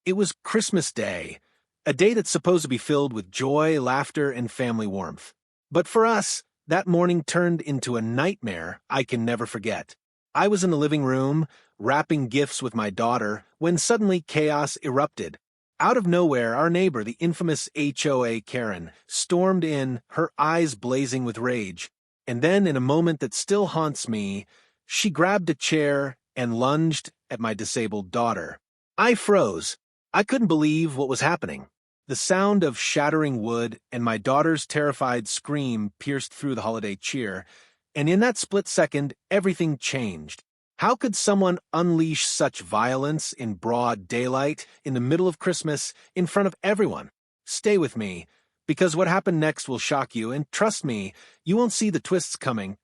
It was Christmas Day, a day that's supposed to be filled with joy, laughter, and family warmth. But for us, that morning turned into a nightmare I can never forget. I was in the living room, wrapping gifts with my daughter, when suddenly chaos erupted. Out of nowhere, our neighbor, the infamous HOA Karen, stormed in, her eyes blazing with rage. And then, in a moment that still haunts me, she grabbed a chair and lunged at my disabled daughter. I froze. I couldn't believe what was happening. The sound of shattering wood and my daughter's terrified scream pierced through the holiday cheer, and in that split second, everything changed. How could someone unleash such violence in broad daylight, in the middle of Christmas, in front of everyone? Stay with me, because what happened next will shock you, and trust me, you won't see the twists coming.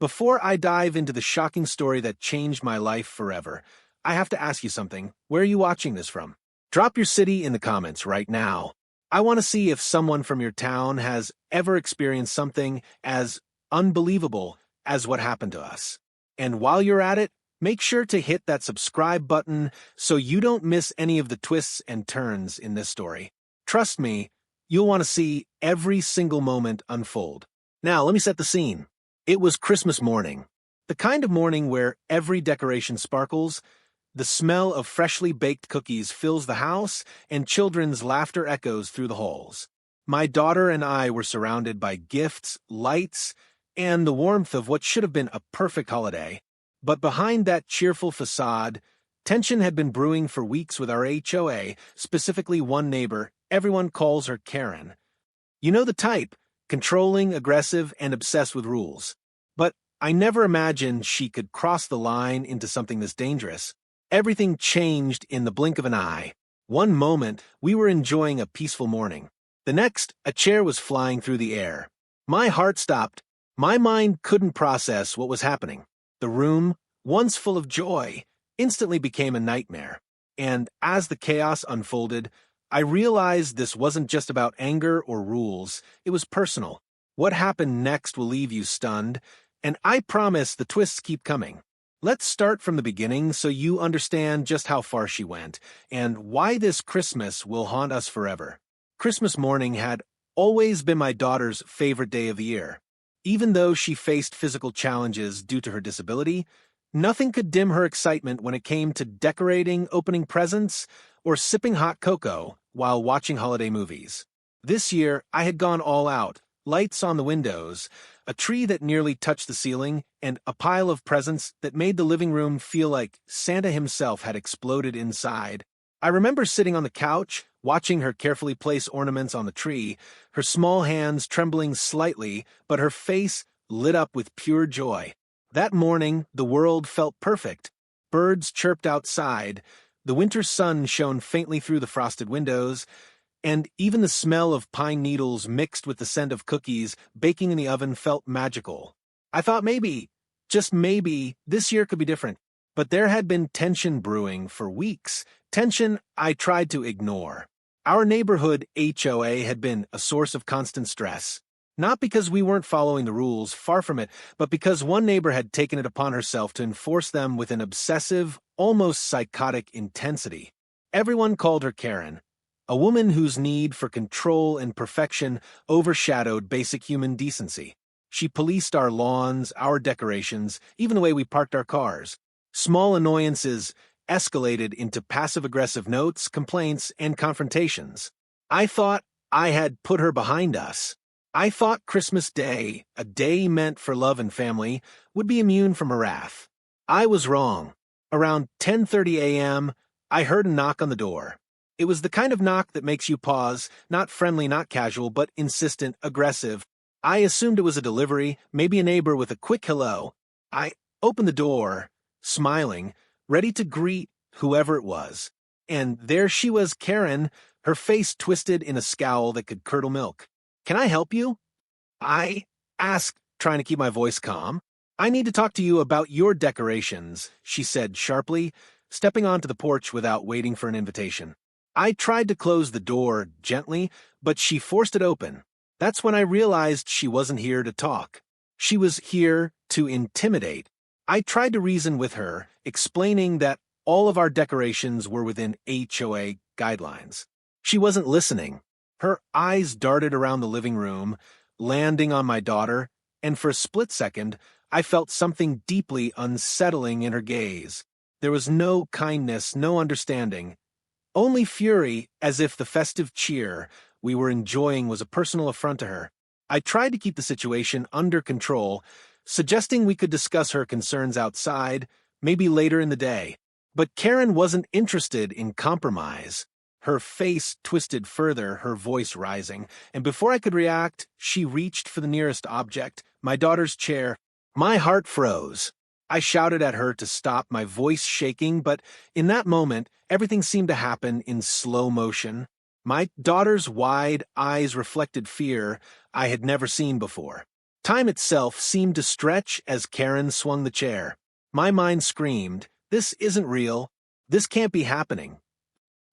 Before I dive into the shocking story that changed my life forever, I have to ask you something. Where are you watching this from? Drop your city in the comments right now. I want to see if someone from your town has ever experienced something as unbelievable as what happened to us. And while you're at it, make sure to hit that subscribe button so you don't miss any of the twists and turns in this story. Trust me, you'll want to see every single moment unfold. Now, let me set the scene. It was Christmas morning. The kind of morning where every decoration sparkles, the smell of freshly baked cookies fills the house, and children's laughter echoes through the halls. My daughter and I were surrounded by gifts, lights, and the warmth of what should have been a perfect holiday. But behind that cheerful facade, tension had been brewing for weeks with our HOA, specifically one neighbor. Everyone calls her Karen. You know the type, controlling, aggressive, and obsessed with rules. But I never imagined she could cross the line into something this dangerous. Everything changed in the blink of an eye. One moment, we were enjoying a peaceful morning. The next, a chair was flying through the air. My heart stopped. My mind couldn't process what was happening. The room, once full of joy, instantly became a nightmare. And as the chaos unfolded, I realized this wasn't just about anger or rules. It was personal. What happened next will leave you stunned, and I promise the twists keep coming. Let's start from the beginning so you understand just how far she went, and why this Christmas will haunt us forever. Christmas morning had always been my daughter's favorite day of the year. Even though she faced physical challenges due to her disability, nothing could dim her excitement when it came to decorating, opening presents, or sipping hot cocoa while watching holiday movies. This year, I had gone all out, lights on the windows, a tree that nearly touched the ceiling, and a pile of presents that made the living room feel like Santa himself had exploded inside. I remember sitting on the couch, watching her carefully place ornaments on the tree, her small hands trembling slightly, but her face lit up with pure joy. That morning, the world felt perfect. Birds chirped outside, the winter sun shone faintly through the frosted windows, and even the smell of pine needles mixed with the scent of cookies baking in the oven felt magical. I thought maybe, just maybe, this year could be different. But there had been tension brewing for weeks, tension I tried to ignore. Our neighborhood HOA had been a source of constant stress. Not because we weren't following the rules, far from it, but because one neighbor had taken it upon herself to enforce them with an obsessive, almost psychotic intensity. Everyone called her Karen, a woman whose need for control and perfection overshadowed basic human decency. She policed our lawns, our decorations, even the way we parked our cars. Small annoyances escalated into passive-aggressive notes, complaints, and confrontations. I thought I had put her behind us. I thought Christmas Day, a day meant for love and family, would be immune from her wrath. I was wrong. Around 10:30 a.m., I heard a knock on the door. It was the kind of knock that makes you pause, not friendly, not casual, but insistent, aggressive. I assumed it was a delivery, maybe a neighbor with a quick hello. I opened the door, smiling, ready to greet whoever it was. And there she was, Karen, her face twisted in a scowl that could curdle milk. "Can I help you?" I asked, trying to keep my voice calm. "I need to talk to you about your decorations," she said sharply, stepping onto the porch without waiting for an invitation. I tried to close the door gently, but she forced it open. That's when I realized she wasn't here to talk. She was here to intimidate. I tried to reason with her, explaining that all of our decorations were within HOA guidelines. She wasn't listening. Her eyes darted around the living room, landing on my daughter, and for a split second, I felt something deeply unsettling in her gaze. There was no kindness, no understanding, only fury, as if the festive cheer we were enjoying was a personal affront to her. I tried to keep the situation under control, suggesting we could discuss her concerns outside, maybe later in the day. But Karen wasn't interested in compromise. Her face twisted further, her voice rising, and before I could react, she reached for the nearest object, my daughter's chair. My heart froze. I shouted at her to stop, my voice shaking, but in that moment, everything seemed to happen in slow motion. My daughter's wide eyes reflected fear I had never seen before. Time itself seemed to stretch as Karen swung the chair. My mind screamed, "This isn't real. This can't be happening."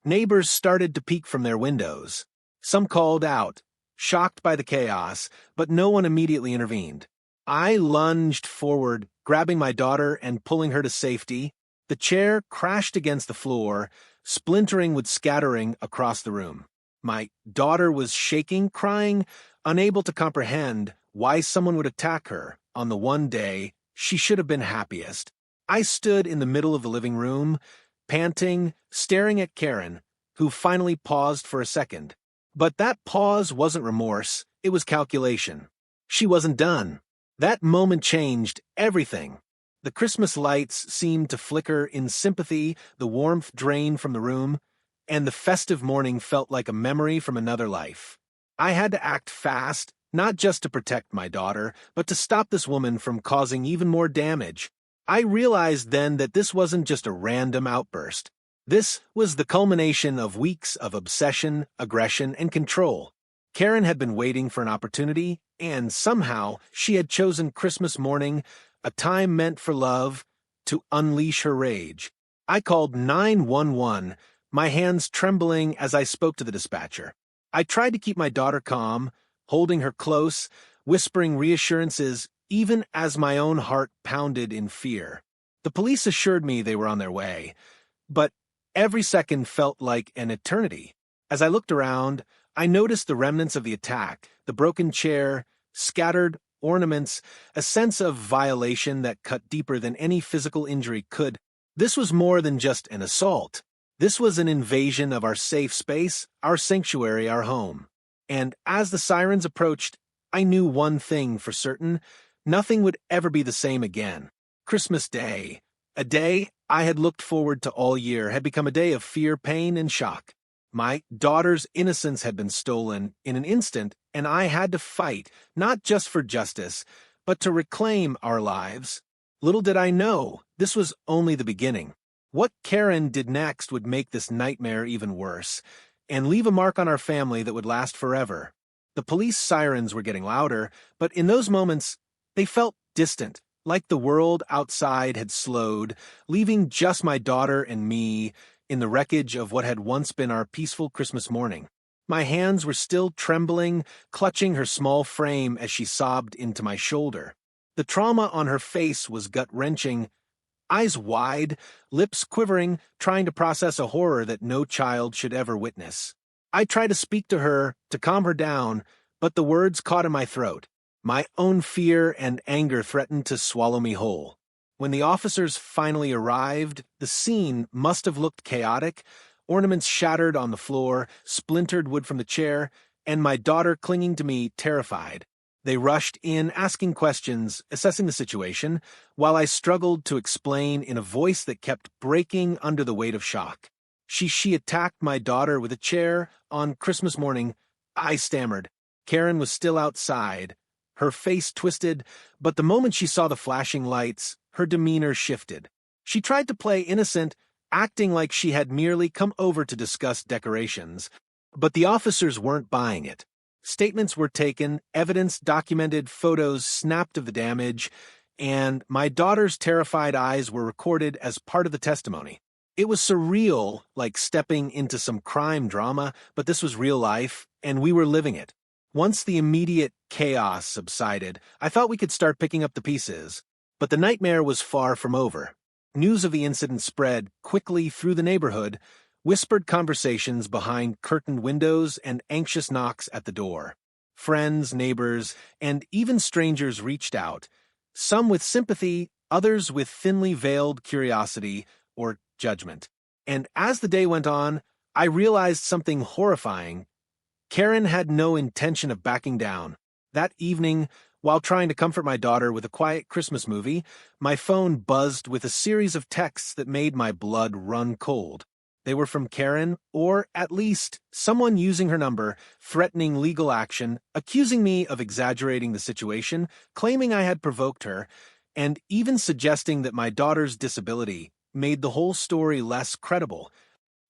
Neighbors started to peek from their windows. Some called out, shocked by the chaos, but no one immediately intervened. I lunged forward, grabbing my daughter and pulling her to safety. The chair crashed against the floor, splintering with scattering across the room. My daughter was shaking, crying, unable to comprehend why someone would attack her on the one day she should have been happiest. I stood in the middle of the living room, panting, staring at Karen, who finally paused for a second. But that pause wasn't remorse, it was calculation. She wasn't done. That moment changed everything. The Christmas lights seemed to flicker in sympathy, the warmth drained from the room, and the festive morning felt like a memory from another life. I had to act fast, not just to protect my daughter, but to stop this woman from causing even more damage. I realized then that this wasn't just a random outburst. This was the culmination of weeks of obsession, aggression, and control. Karen had been waiting for an opportunity, and somehow she had chosen Christmas morning, a time meant for love, to unleash her rage. I called 911, my hands trembling as I spoke to the dispatcher. I tried to keep my daughter calm, holding her close, whispering reassurances, even as my own heart pounded in fear. The police assured me they were on their way, but every second felt like an eternity. As I looked around, I noticed the remnants of the attack, the broken chair, scattered ornaments, a sense of violation that cut deeper than any physical injury could. This was more than just an assault. This was an invasion of our safe space, our sanctuary, our home. And as the sirens approached, I knew one thing for certain: nothing would ever be the same again. Christmas Day, a day I had looked forward to all year, had become a day of fear, pain, and shock. My daughter's innocence had been stolen in an instant, and I had to fight, not just for justice, but to reclaim our lives. Little did I know, this was only the beginning. What Karen did next would make this nightmare even worse, and leave a mark on our family that would last forever. The police sirens were getting louder, but in those moments, they felt distant, like the world outside had slowed, leaving just my daughter and me in the wreckage of what had once been our peaceful Christmas morning. My hands were still trembling, clutching her small frame as she sobbed into my shoulder. The trauma on her face was gut-wrenching, eyes wide, lips quivering, trying to process a horror that no child should ever witness. I tried to speak to her, to calm her down, but the words caught in my throat. My own fear and anger threatened to swallow me whole. When the officers finally arrived, the scene must have looked chaotic: ornaments shattered on the floor, splintered wood from the chair, and my daughter clinging to me, terrified. They rushed in, asking questions, assessing the situation, while I struggled to explain in a voice that kept breaking under the weight of shock. She attacked my daughter with a chair on Christmas morning. I stammered. Karen was still outside, her face twisted, but the moment she saw the flashing lights, her demeanor shifted. She tried to play innocent, acting like she had merely come over to discuss decorations, but the officers weren't buying it. Statements were taken, evidence documented, photos snapped of the damage, and my daughter's terrified eyes were recorded as part of the testimony. It was surreal, like stepping into some crime drama, but this was real life, and we were living it. Once the immediate chaos subsided, I thought we could start picking up the pieces. But the nightmare was far from over. News of the incident spread quickly through the neighborhood, whispered conversations behind curtained windows and anxious knocks at the door. Friends, neighbors, and even strangers reached out, some with sympathy, others with thinly veiled curiosity or judgment. And as the day went on, I realized something horrifying. Karen had no intention of backing down. That evening, while trying to comfort my daughter with a quiet Christmas movie, my phone buzzed with a series of texts that made my blood run cold. They were from Karen, or at least someone using her number, threatening legal action, accusing me of exaggerating the situation, claiming I had provoked her, and even suggesting that my daughter's disability made the whole story less credible.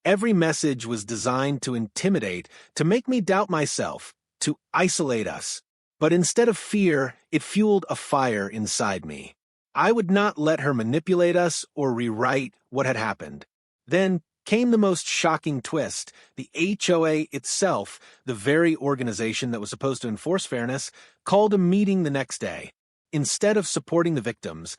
Every message was designed to intimidate, to make me doubt myself, to isolate us. But instead of fear, it fueled a fire inside me. I would not let her manipulate us or rewrite what had happened. Then came the most shocking twist. The HOA itself, the very organization that was supposed to enforce fairness, called a meeting the next day. Instead of supporting the victims,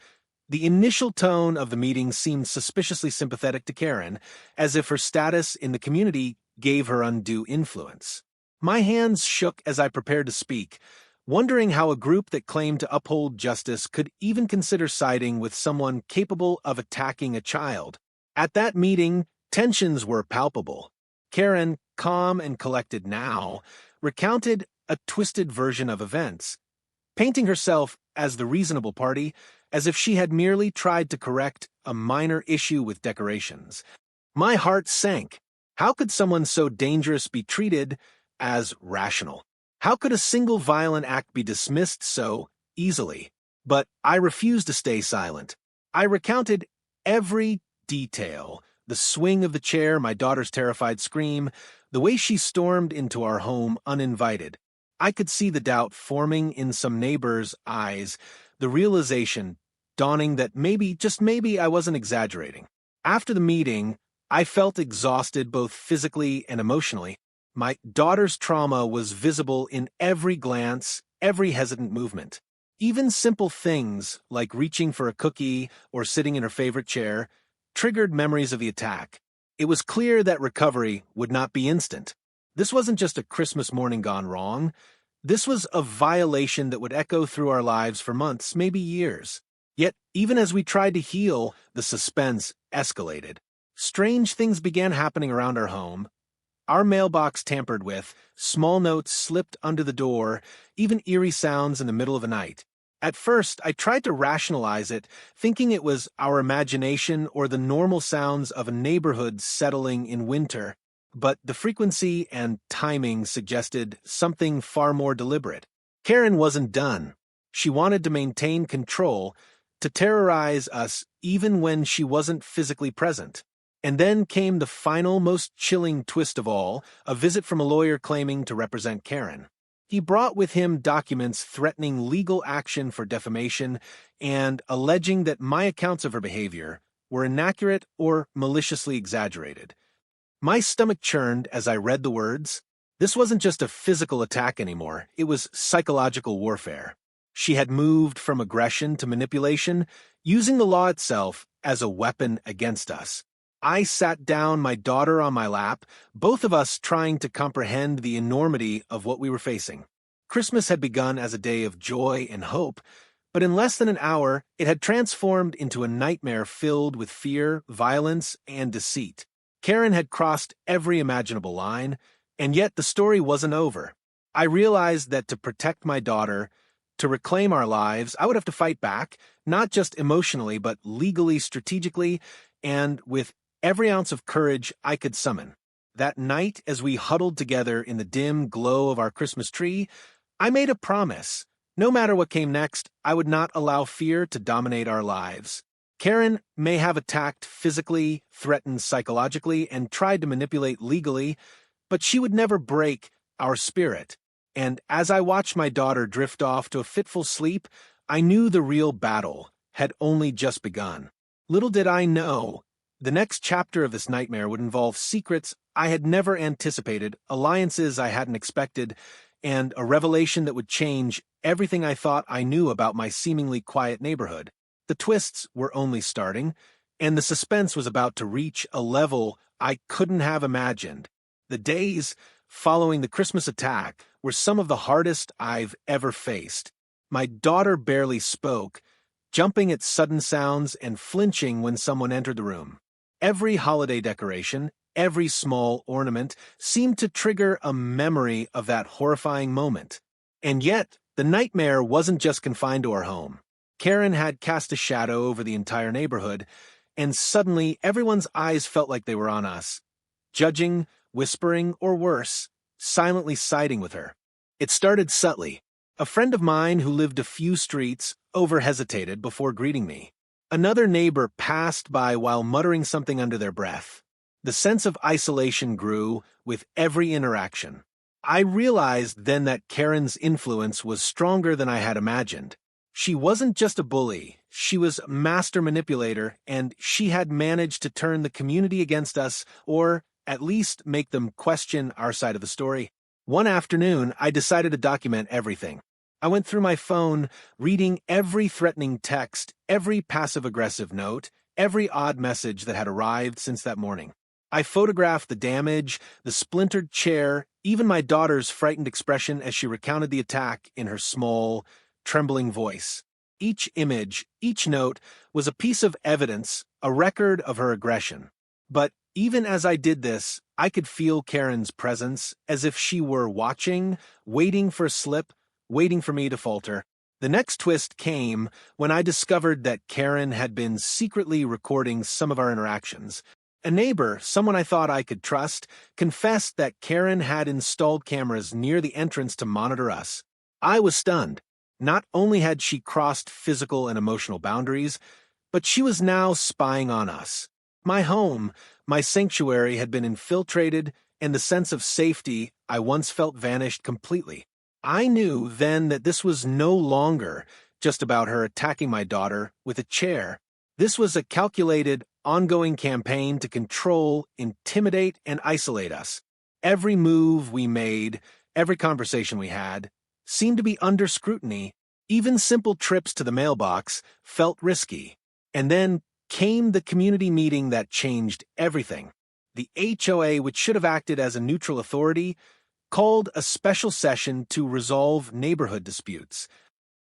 the initial tone of the meeting seemed suspiciously sympathetic to Karen, as if her status in the community gave her undue influence. My hands shook as I prepared to speak, wondering how a group that claimed to uphold justice could even consider siding with someone capable of attacking a child. At that meeting, tensions were palpable. Karen, calm and collected now, recounted a twisted version of events, painting herself as the reasonable party, as if she had merely tried to correct a minor issue with decorations. My heart sank. How could someone so dangerous be treated as rational? How could a single violent act be dismissed so easily? But I refused to stay silent. I recounted every detail: the swing of the chair, my daughter's terrified scream, the way she stormed into our home uninvited. I could see the doubt forming in some neighbors' eyes, the realization dawning that maybe, just maybe, I wasn't exaggerating. After the meeting, I felt exhausted both physically and emotionally. My daughter's trauma was visible in every glance, every hesitant movement. Even simple things like reaching for a cookie or sitting in her favorite chair triggered memories of the attack. It was clear that recovery would not be instant. This wasn't just a Christmas morning gone wrong. This was a violation that would echo through our lives for months, maybe years. Yet, even as we tried to heal, the suspense escalated. Strange things began happening around our home. Our mailbox tampered with, small notes slipped under the door, even eerie sounds in the middle of the night. At first, I tried to rationalize it, thinking it was our imagination or the normal sounds of a neighborhood settling in winter. But the frequency and timing suggested something far more deliberate. Karen wasn't done. She wanted to maintain control, to terrorize us even when she wasn't physically present. And then came the final, most chilling twist of all, a visit from a lawyer claiming to represent Karen. He brought with him documents threatening legal action for defamation and alleging that my accounts of her behavior were inaccurate or maliciously exaggerated. My stomach churned as I read the words. This wasn't just a physical attack anymore, it was psychological warfare. She had moved from aggression to manipulation, using the law itself as a weapon against us. I sat down, my daughter on my lap, both of us trying to comprehend the enormity of what we were facing. Christmas had begun as a day of joy and hope, but in less than an hour, it had transformed into a nightmare filled with fear, violence, and deceit. Karen had crossed every imaginable line, and yet the story wasn't over. I realized that to protect my daughter, to reclaim our lives, I would have to fight back, not just emotionally, but legally, strategically, and with every ounce of courage I could summon. That night, as we huddled together in the dim glow of our Christmas tree, I made a promise. No matter what came next, I would not allow fear to dominate our lives. Karen may have attacked physically, threatened psychologically, and tried to manipulate legally, but she would never break our spirit. And as I watched my daughter drift off to a fitful sleep, I knew the real battle had only just begun. Little did I know, the next chapter of this nightmare would involve secrets I had never anticipated, alliances I hadn't expected, and a revelation that would change everything I thought I knew about my seemingly quiet neighborhood. The twists were only starting, and the suspense was about to reach a level I couldn't have imagined. The days following the Christmas attack were some of the hardest I've ever faced. My daughter barely spoke, jumping at sudden sounds and flinching when someone entered the room. Every holiday decoration, every small ornament seemed to trigger a memory of that horrifying moment. And yet, the nightmare wasn't just confined to our home. Karen had cast a shadow over the entire neighborhood, and suddenly everyone's eyes felt like they were on us, judging, whispering, or worse, silently siding with her. It started subtly. A friend of mine who lived a few streets over-hesitated before greeting me. Another neighbor passed by while muttering something under their breath. The sense of isolation grew with every interaction. I realized then that Karen's influence was stronger than I had imagined. She wasn't just a bully, she was a master manipulator, and she had managed to turn the community against us, or at least make them question our side of the story. One afternoon, I decided to document everything. I went through my phone, reading every threatening text, every passive-aggressive note, every odd message that had arrived since that morning. I photographed the damage, the splintered chair, even my daughter's frightened expression as she recounted the attack in her small, trembling voice. Each image, each note, was a piece of evidence, a record of her aggression. But even as I did this, I could feel Karen's presence, as if she were watching, waiting for a slip, waiting for me to falter. The next twist came when I discovered that Karen had been secretly recording some of our interactions. A neighbor, someone I thought I could trust, confessed that Karen had installed cameras near the entrance to monitor us. I was stunned. Not only had she crossed physical and emotional boundaries, but she was now spying on us. My home, my sanctuary, had been infiltrated, and the sense of safety I once felt vanished completely. I knew then that this was no longer just about her attacking my daughter with a chair. This was a calculated, ongoing campaign to control, intimidate, and isolate us. Every move we made, every conversation we had, seemed to be under scrutiny. Even simple trips to the mailbox felt risky. And then came the community meeting that changed everything. The HOA, which should have acted as a neutral authority, called a special session to resolve neighborhood disputes.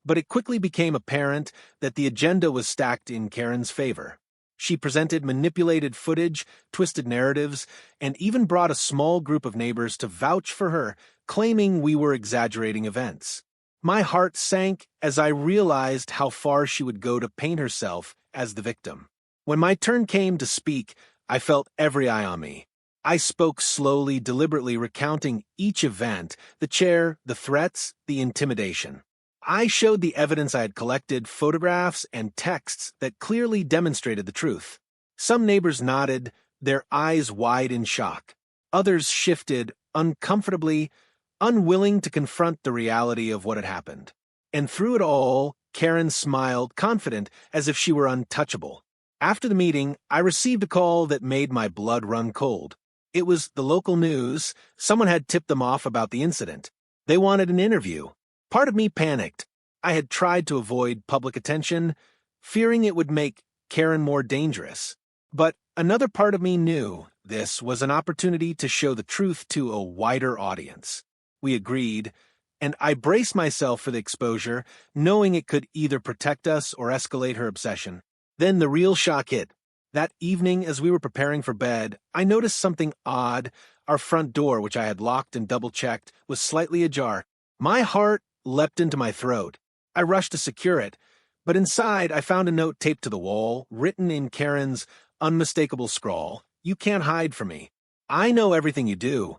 But it quickly became apparent that the agenda was stacked in Karen's favor. She presented manipulated footage, twisted narratives, and even brought a small group of neighbors to vouch for her, claiming we were exaggerating events. My heart sank as I realized how far she would go to paint herself as the victim. When my turn came to speak, I felt every eye on me. I spoke slowly, deliberately recounting each event, the chair, the threats, the intimidation. I showed the evidence I had collected, photographs and texts that clearly demonstrated the truth. Some neighbors nodded, their eyes wide in shock. Others shifted, uncomfortably, unwilling to confront the reality of what had happened. And through it all, Karen smiled, confident, as if she were untouchable. After the meeting, I received a call that made my blood run cold. It was the local news. Someone had tipped them off about the incident. They wanted an interview. Part of me panicked. I had tried to avoid public attention, fearing it would make Karen more dangerous. But another part of me knew this was an opportunity to show the truth to a wider audience. We agreed, and I braced myself for the exposure, knowing it could either protect us or escalate her obsession. Then the real shock hit. That evening, as we were preparing for bed, I noticed something odd. Our front door, which I had locked and double-checked, was slightly ajar. My heart leapt into my throat. I rushed to secure it, but inside I found a note taped to the wall, written in Karen's unmistakable scrawl. "You can't hide from me. I know everything you do."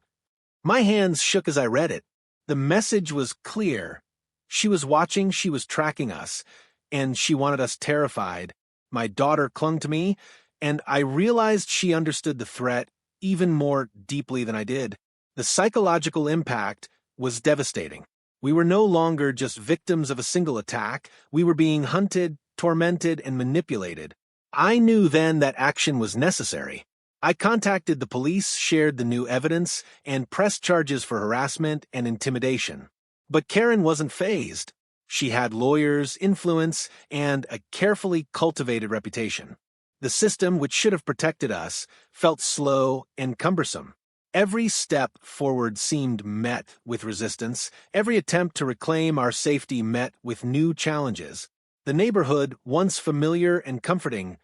My hands shook as I read it. The message was clear. She was watching, she was tracking us, and she wanted us terrified. My daughter clung to me, and I realized she understood the threat even more deeply than I did. The psychological impact was devastating. We were no longer just victims of a single attack. We were being hunted, tormented, and manipulated. I knew then that action was necessary. I contacted the police, shared the new evidence, and pressed charges for harassment and intimidation. But Karen wasn't fazed. She had lawyers, influence, and a carefully cultivated reputation. The system, which should have protected us, felt slow and cumbersome. Every step forward seemed met with resistance, every attempt to reclaim our safety met with new challenges. The neighborhood, once familiar and comforting,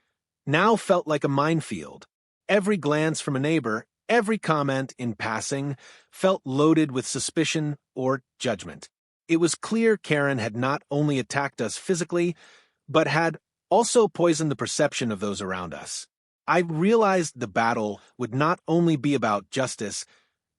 now felt like a minefield. Every glance from a neighbor, every comment in passing, felt loaded with suspicion or judgment. It was clear Karen had not only attacked us physically, but had also poisoned the perception of those around us. I realized the battle would not only be about justice,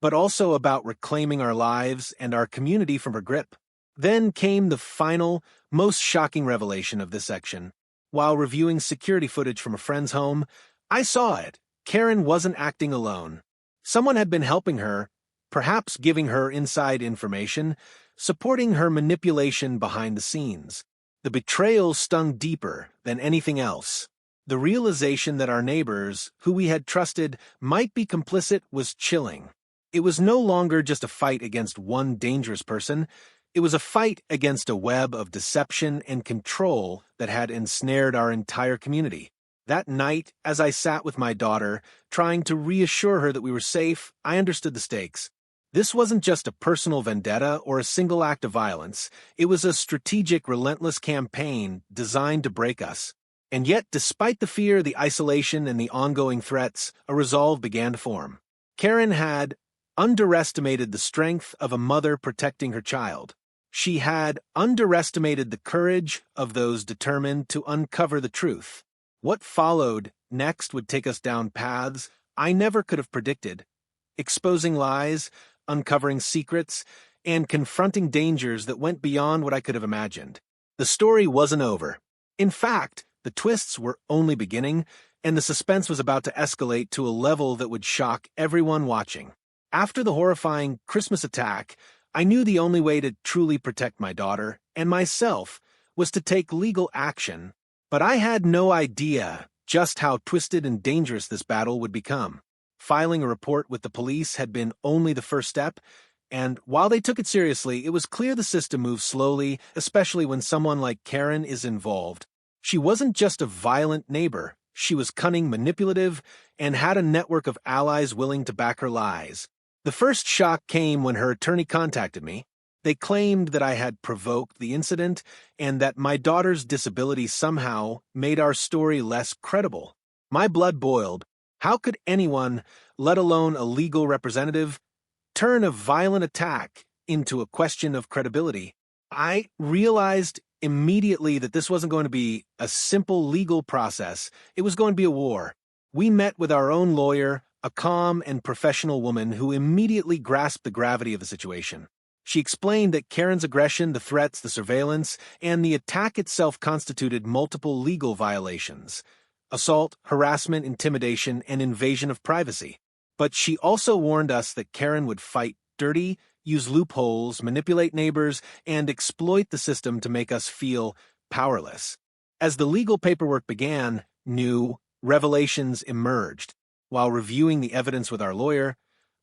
but also about reclaiming our lives and our community from her grip. Then came the final, most shocking revelation of this section. While reviewing security footage from a friend's home, I saw it. Karen wasn't acting alone. Someone had been helping her, perhaps giving her inside information, supporting her manipulation behind the scenes. The betrayal stung deeper than anything else. The realization that our neighbors, who we had trusted, might be complicit was chilling. It was no longer just a fight against one dangerous person. It was a fight against a web of deception and control that had ensnared our entire community. That night, as I sat with my daughter, trying to reassure her that we were safe, I understood the stakes. This wasn't just a personal vendetta or a single act of violence. It was a strategic, relentless campaign designed to break us. And yet, despite the fear, the isolation, and the ongoing threats, a resolve began to form. Karen had underestimated the strength of a mother protecting her child. She had underestimated the courage of those determined to uncover the truth. What followed next would take us down paths I never could have predicted, exposing lies, uncovering secrets, and confronting dangers that went beyond what I could have imagined. The story wasn't over. In fact, the twists were only beginning, and the suspense was about to escalate to a level that would shock everyone watching. After the horrifying Christmas attack, I knew the only way to truly protect my daughter and myself was to take legal action, but I had no idea just how twisted and dangerous this battle would become. Filing a report with the police had been only the first step, and while they took it seriously, it was clear the system moves slowly, especially when someone like Karen is involved. She wasn't just a violent neighbor. She was cunning, manipulative, and had a network of allies willing to back her lies. The first shock came when her attorney contacted me. They claimed that I had provoked the incident and that my daughter's disability somehow made our story less credible. My blood boiled. How could anyone, let alone a legal representative, turn a violent attack into a question of credibility? I realized immediately that this wasn't going to be a simple legal process. It was going to be a war. We met with our own lawyer, a calm and professional woman who immediately grasped the gravity of the situation. She explained that Karen's aggression, the threats, the surveillance, and the attack itself constituted multiple legal violations: assault, harassment, intimidation, and invasion of privacy. But she also warned us that Karen would fight dirty, use loopholes, manipulate neighbors, and exploit the system to make us feel powerless. As the legal paperwork began, new revelations emerged. While reviewing the evidence with our lawyer,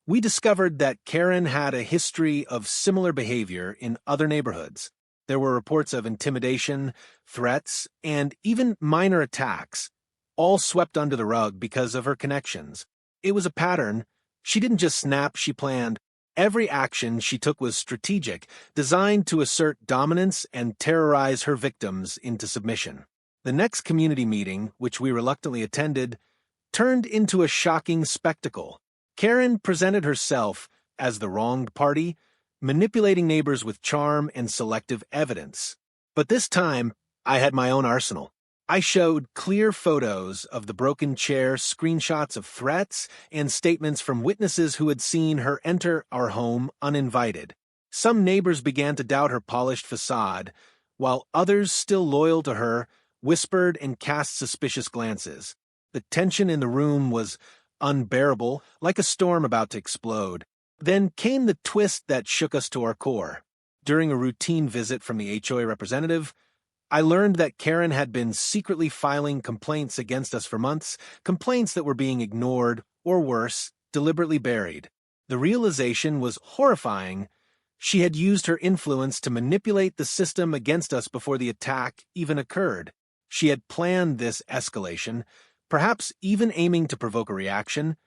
we discovered that Karen had a history of similar behavior in other neighborhoods. There were reports of intimidation, threats, and even minor attacks, all swept under the rug because of her connections. It was a pattern. She didn't just snap, she planned. Every action she took was strategic, designed to assert dominance and terrorize her victims into submission. The next community meeting, which we reluctantly attended, turned into a shocking spectacle. Karen presented herself as the wronged party, manipulating neighbors with charm and selective evidence. But this time, I had my own arsenal. I showed clear photos of the broken chair, screenshots of threats, and statements from witnesses who had seen her enter our home uninvited. Some neighbors began to doubt her polished facade, while others, still loyal to her, whispered and cast suspicious glances. The tension in the room was unbearable, like a storm about to explode. Then came the twist that shook us to our core. During a routine visit from the HOA representative, I learned that Karen had been secretly filing complaints against us for months, complaints that were being ignored, or worse, deliberately buried. The realization was horrifying. She had used her influence to manipulate the system against us before the attack even occurred. She had planned this escalation, perhaps even aiming to provoke a reaction,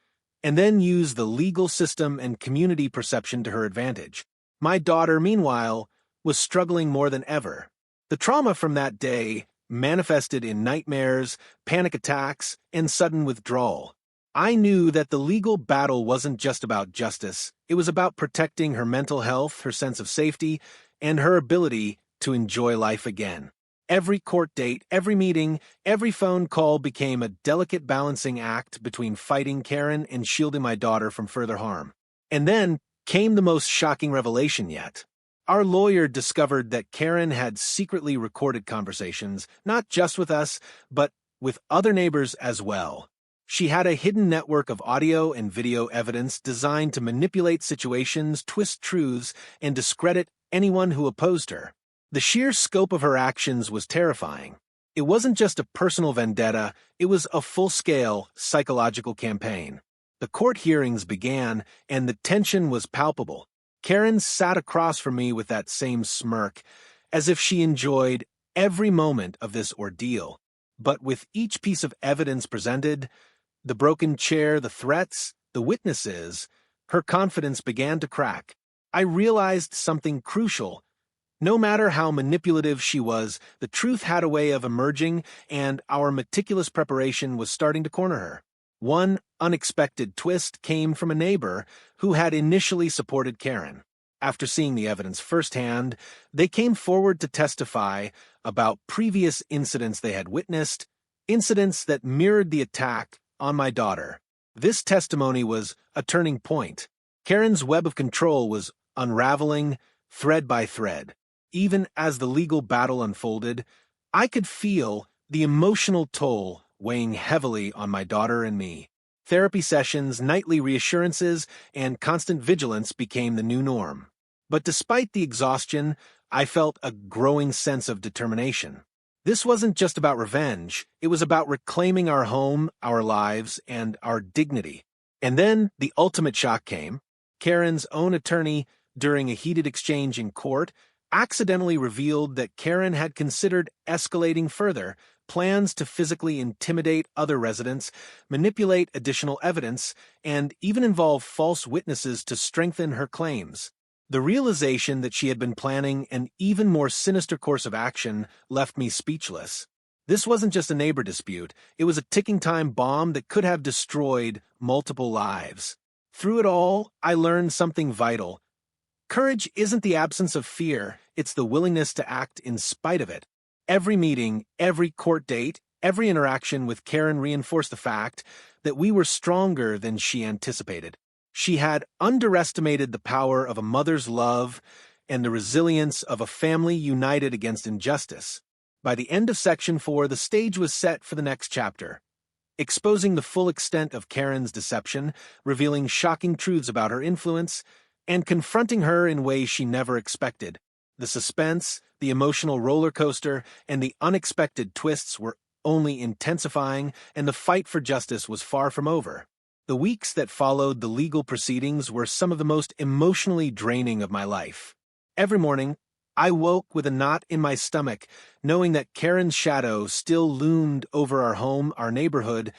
and then use the legal system and community perception to her advantage. My daughter, meanwhile, was struggling more than ever. The trauma from that day manifested in nightmares, panic attacks, and sudden withdrawal. I knew that the legal battle wasn't just about justice. It was about protecting her mental health, her sense of safety, and her ability to enjoy life again. Every court date, every meeting, every phone call became a delicate balancing act between fighting Karen and shielding my daughter from further harm. And then came the most shocking revelation yet. Our lawyer discovered that Karen had secretly recorded conversations, not just with us, but with other neighbors as well. She had a hidden network of audio and video evidence designed to manipulate situations, twist truths, and discredit anyone who opposed her. The sheer scope of her actions was terrifying. It wasn't just a personal vendetta, it was a full-scale psychological campaign. The court hearings began, and the tension was palpable. Karen sat across from me with that same smirk, as if she enjoyed every moment of this ordeal. But with each piece of evidence presented, the broken chair, the threats, the witnesses, her confidence began to crack. I realized something crucial. No matter how manipulative she was, the truth had a way of emerging, and our meticulous preparation was starting to corner her. One unexpected twist came from a neighbor who had initially supported Karen. After seeing the evidence firsthand, they came forward to testify about previous incidents they had witnessed, incidents that mirrored the attack on my daughter. This testimony was a turning point. Karen's web of control was unraveling thread by thread. Even as the legal battle unfolded, I could feel the emotional toll weighing heavily on my daughter and me. Therapy sessions, nightly reassurances, and constant vigilance became the new norm. But despite the exhaustion, I felt a growing sense of determination. This wasn't just about revenge, it was about reclaiming our home, our lives, and our dignity. And then the ultimate shock came. Karen's own attorney, during a heated exchange in court, accidentally revealed that Karen had considered escalating further, plans to physically intimidate other residents, manipulate additional evidence, and even involve false witnesses to strengthen her claims. The realization that she had been planning an even more sinister course of action left me speechless. This wasn't just a neighbor dispute, it was a ticking time bomb that could have destroyed multiple lives. Through it all, I learned something vital. Courage isn't the absence of fear, it's the willingness to act in spite of it. Every meeting, every court date, every interaction with Karen reinforced the fact that we were stronger than she anticipated. She had underestimated the power of a mother's love and the resilience of a family united against injustice. By the end of Section 4, the stage was set for the next chapter, exposing the full extent of Karen's deception, revealing shocking truths about her influence, and confronting her in ways she never expected. The suspense, the emotional roller coaster, and the unexpected twists were only intensifying, and the fight for justice was far from over. The weeks that followed the legal proceedings were some of the most emotionally draining of my life. Every morning, I woke with a knot in my stomach, knowing that Karen's shadow still loomed over our home, our neighborhood,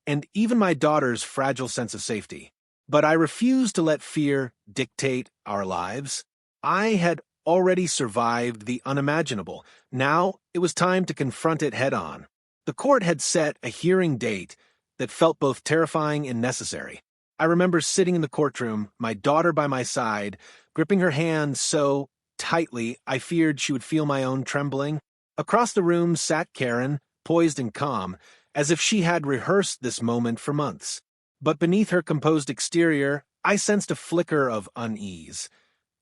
and even my daughter's fragile sense of safety. But I refused to let fear dictate our lives. I had already survived the unimaginable. Now it was time to confront it head-on. The court had set a hearing date that felt both terrifying and necessary. I remember sitting in the courtroom, my daughter by my side, gripping her hand so tightly I feared she would feel my own trembling. Across the room sat Karen, poised and calm, as if she had rehearsed this moment for months. But beneath her composed exterior, I sensed a flicker of unease,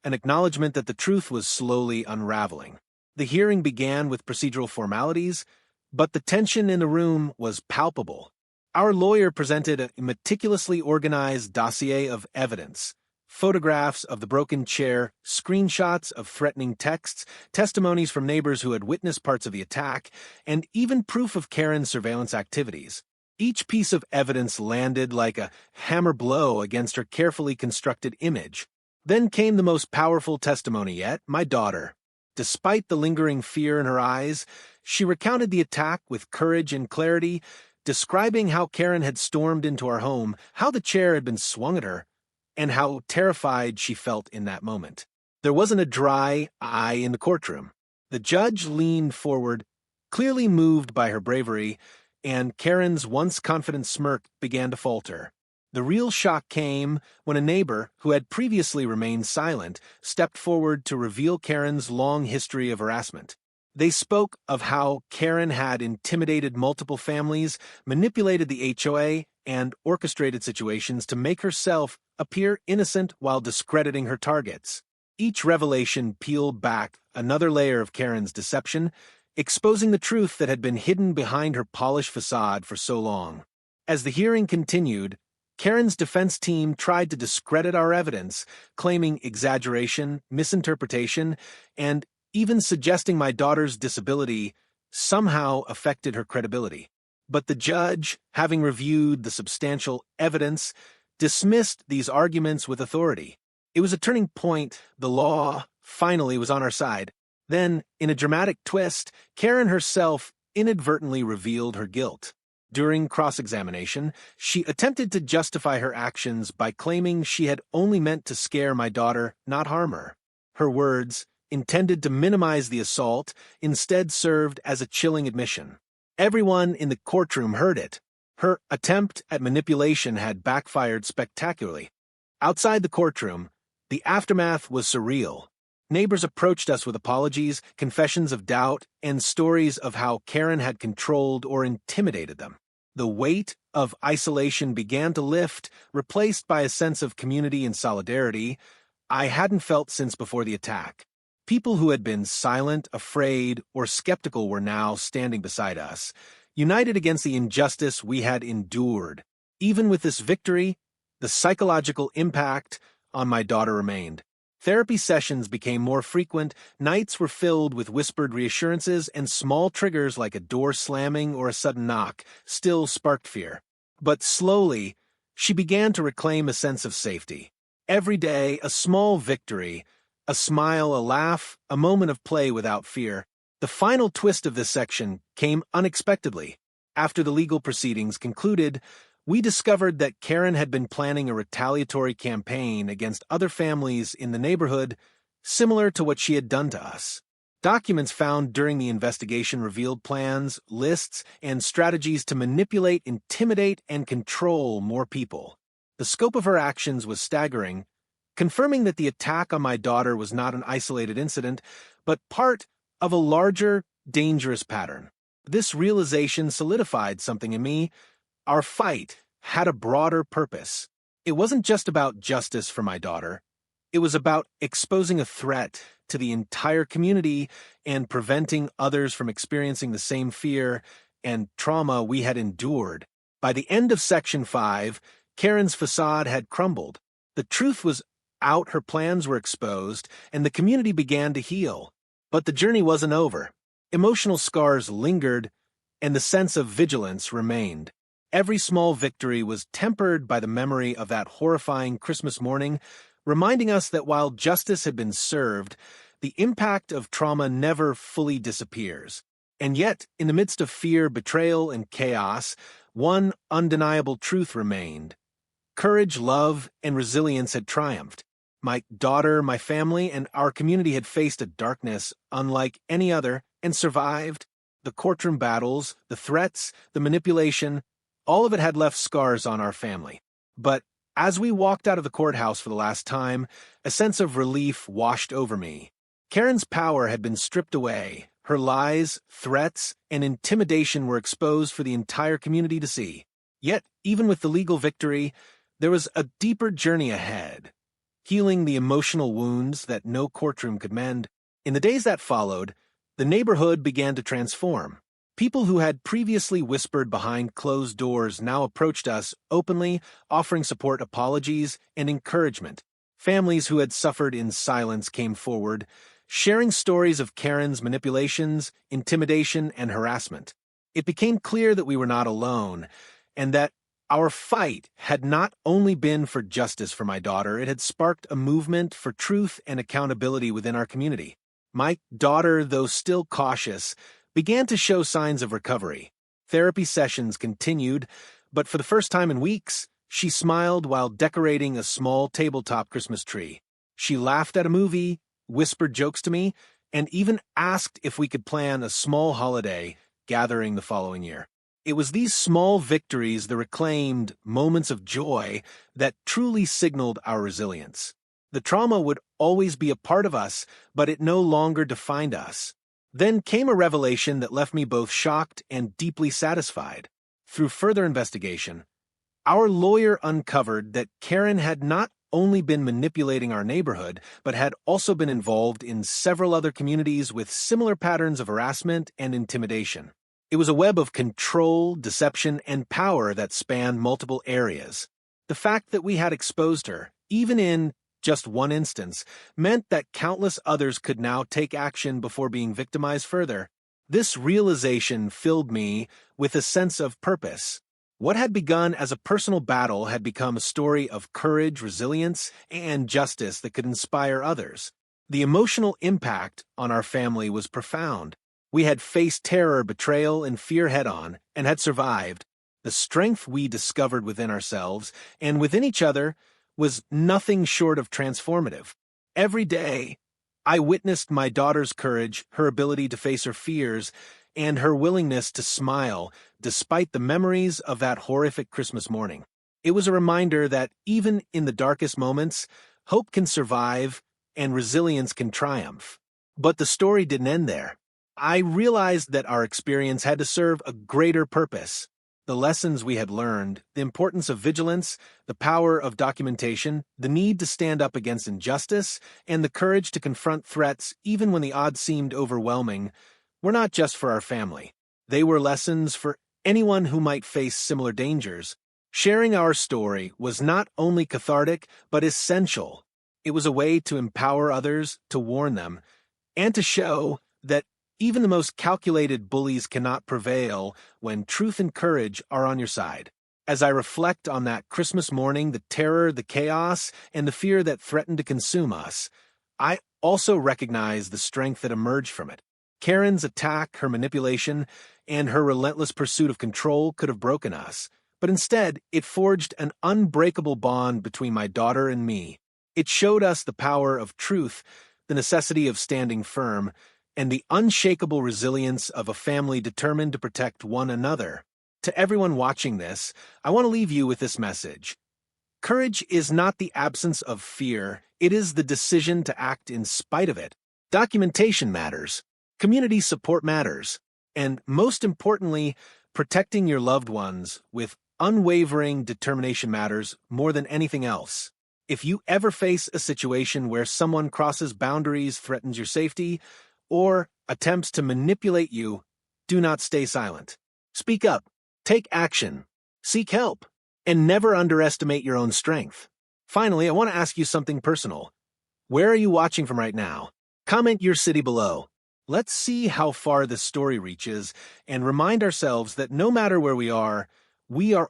an acknowledgement that the truth was slowly unraveling. The hearing began with procedural formalities, but the tension in the room was palpable. Our lawyer presented a meticulously organized dossier of evidence: photographs of the broken chair, screenshots of threatening texts, testimonies from neighbors who had witnessed parts of the attack, and even proof of Karen's surveillance activities. Each piece of evidence landed like a hammer blow against her carefully constructed image. Then came the most powerful testimony yet, my daughter. Despite the lingering fear in her eyes, she recounted the attack with courage and clarity, describing how Karen had stormed into our home, how the chair had been swung at her, and how terrified she felt in that moment. There wasn't a dry eye in the courtroom. The judge leaned forward, clearly moved by her bravery, and Karen's once confident smirk began to falter. The real shock came when a neighbor, who had previously remained silent, stepped forward to reveal Karen's long history of harassment. They spoke of how Karen had intimidated multiple families, manipulated the HOA, and orchestrated situations to make herself appear innocent while discrediting her targets. Each revelation peeled back another layer of Karen's deception, exposing the truth that had been hidden behind her polished facade for so long. As the hearing continued, Karen's defense team tried to discredit our evidence, claiming exaggeration, misinterpretation, and even suggesting my daughter's disability somehow affected her credibility. But the judge, having reviewed the substantial evidence, dismissed these arguments with authority. It was a turning point. The law finally was on our side. Then, in a dramatic twist, Karen herself inadvertently revealed her guilt. During cross-examination, she attempted to justify her actions by claiming she had only meant to scare my daughter, not harm her. Her words, intended to minimize the assault, instead served as a chilling admission. Everyone in the courtroom heard it. Her attempt at manipulation had backfired spectacularly. Outside the courtroom, the aftermath was surreal. Neighbors approached us with apologies, confessions of doubt, and stories of how Karen had controlled or intimidated them. The weight of isolation began to lift, replaced by a sense of community and solidarity I hadn't felt since before the attack. People who had been silent, afraid, or skeptical were now standing beside us, united against the injustice we had endured. Even with this victory, the psychological impact on my daughter remained. Therapy sessions became more frequent, nights were filled with whispered reassurances, and small triggers like a door slamming or a sudden knock still sparked fear. But slowly, she began to reclaim a sense of safety. Every day, a small victory, a smile, a laugh, a moment of play without fear. The final twist of this section came unexpectedly. After the legal proceedings concluded, we discovered that Karen had been planning a retaliatory campaign against other families in the neighborhood, similar to what she had done to us. Documents found during the investigation revealed plans, lists, and strategies to manipulate, intimidate, and control more people. The scope of her actions was staggering, confirming that the attack on my daughter was not an isolated incident, but part of a larger, dangerous pattern. This realization solidified something in me. Our fight had a broader purpose. It wasn't just about justice for my daughter. It was about exposing a threat to the entire community and preventing others from experiencing the same fear and trauma we had endured. By the end of Section 5, Karen's facade had crumbled. The truth was out, her plans were exposed, and the community began to heal. But the journey wasn't over. Emotional scars lingered, and the sense of vigilance remained. Every small victory was tempered by the memory of that horrifying Christmas morning, reminding us that while justice had been served, the impact of trauma never fully disappears. And yet, in the midst of fear, betrayal, and chaos, one undeniable truth remained. Courage, love, and resilience had triumphed. My daughter, my family, and our community had faced a darkness unlike any other and survived. The courtroom battles, the threats, the manipulation, all of it had left scars on our family. But as we walked out of the courthouse for the last time, a sense of relief washed over me. Karen's power had been stripped away. Her lies, threats, and intimidation were exposed for the entire community to see. Yet, even with the legal victory, there was a deeper journey ahead, healing the emotional wounds that no courtroom could mend. In the days that followed, the neighborhood began to transform. People who had previously whispered behind closed doors now approached us openly, offering support, apologies, and encouragement. Families who had suffered in silence came forward, sharing stories of Karen's manipulations, intimidation, and harassment. It became clear that we were not alone, and that our fight had not only been for justice for my daughter, it had sparked a movement for truth and accountability within our community. My daughter, though still cautious, began to show signs of recovery. Therapy sessions continued, but for the first time in weeks, she smiled while decorating a small tabletop Christmas tree. She laughed at a movie, whispered jokes to me, and even asked if we could plan a small holiday gathering the following year. It was these small victories, the reclaimed moments of joy, that truly signaled our resilience. The trauma would always be a part of us, but it no longer defined us. Then came a revelation that left me both shocked and deeply satisfied. Through further investigation, our lawyer uncovered that Karen had not only been manipulating our neighborhood, but had also been involved in several other communities with similar patterns of harassment and intimidation. It was a web of control, deception, and power that spanned multiple areas. The fact that we had exposed her, even in just one instance, meant that countless others could now take action before being victimized further. This realization filled me with a sense of purpose. What had begun as a personal battle had become a story of courage, resilience, and justice that could inspire others. The emotional impact on our family was profound. We had faced terror, betrayal, and fear head-on, and had survived. The strength we discovered within ourselves and within each other was nothing short of transformative. Every day, I witnessed my daughter's courage, her ability to face her fears, and her willingness to smile despite the memories of that horrific Christmas morning. It was a reminder that even in the darkest moments, hope can survive and resilience can triumph. But the story didn't end there. I realized that our experience had to serve a greater purpose. The lessons we had learned, the importance of vigilance, the power of documentation, the need to stand up against injustice, and the courage to confront threats even when the odds seemed overwhelming, were not just for our family. They were lessons for anyone who might face similar dangers. Sharing our story was not only cathartic, but essential. It was a way to empower others, to warn them, and to show that even the most calculated bullies cannot prevail when truth and courage are on your side. As I reflect on that Christmas morning, the terror, the chaos, and the fear that threatened to consume us, I also recognize the strength that emerged from it. Karen's attack, her manipulation, and her relentless pursuit of control could have broken us, but instead it forged an unbreakable bond between my daughter and me. It showed us the power of truth, the necessity of standing firm, and the unshakable resilience of a family determined to protect one another. To everyone watching this, I want to leave you with this message. Courage is not the absence of fear, it is the decision to act in spite of it. Documentation matters. Community support matters. And most importantly, protecting your loved ones with unwavering determination matters more than anything else. If you ever face a situation where someone crosses boundaries, threatens your safety, or attempts to manipulate you, do not stay silent. Speak up, take action, seek help, and never underestimate your own strength. Finally, I want to ask you something personal. Where are you watching from right now? Comment your city below. Let's see how far this story reaches and remind ourselves that no matter where we are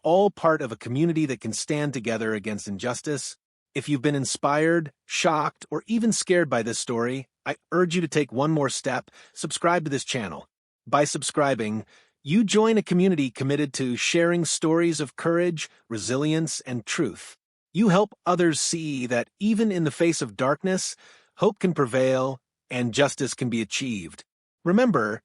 all part of a community that can stand together against injustice. If you've been inspired, shocked, or even scared by this story, I urge you to take one more step, subscribe to this channel. By subscribing, you join a community committed to sharing stories of courage, resilience, and truth. You help others see that even in the face of darkness, hope can prevail and justice can be achieved. Remember,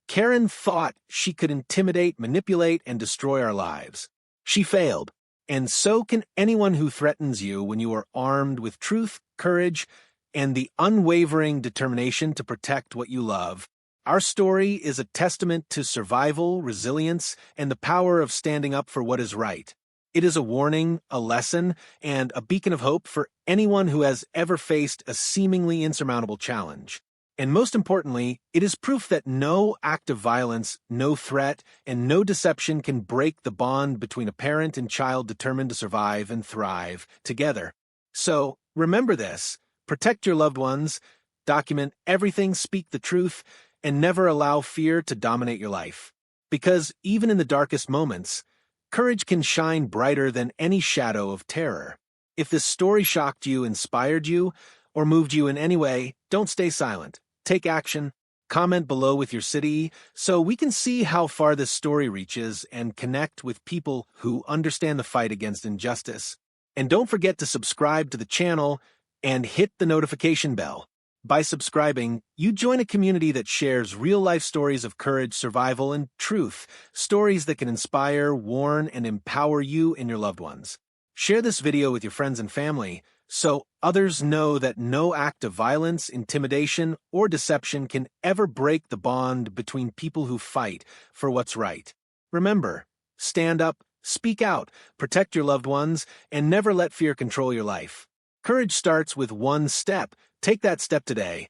Karen thought she could intimidate, manipulate, and destroy our lives. She failed. And so can anyone who threatens you when you are armed with truth, courage, and the unwavering determination to protect what you love. Our story is a testament to survival, resilience, and the power of standing up for what is right. It is a warning, a lesson, and a beacon of hope for anyone who has ever faced a seemingly insurmountable challenge. And most importantly, it is proof that no act of violence, no threat, and no deception can break the bond between a parent and child determined to survive and thrive together. So, remember this. Protect your loved ones, document everything, speak the truth, and never allow fear to dominate your life. Because even in the darkest moments, courage can shine brighter than any shadow of terror. If this story shocked you, inspired you, or moved you in any way, don't stay silent. Take action, Comment below with your city so we can see how far this story reaches and connect with people who understand the fight against injustice. And don't forget to subscribe to the channel and hit the notification bell. By subscribing, you join a community that shares real-life stories of courage, survival, and truth, stories that can inspire, warn, and empower you and your loved ones. Share this video with your friends and family so others know that no act of violence, intimidation, or deception can ever break the bond between people who fight for what's right. Remember, stand up, speak out, protect your loved ones, and never let fear control your life. Courage starts with one step. Take that step today.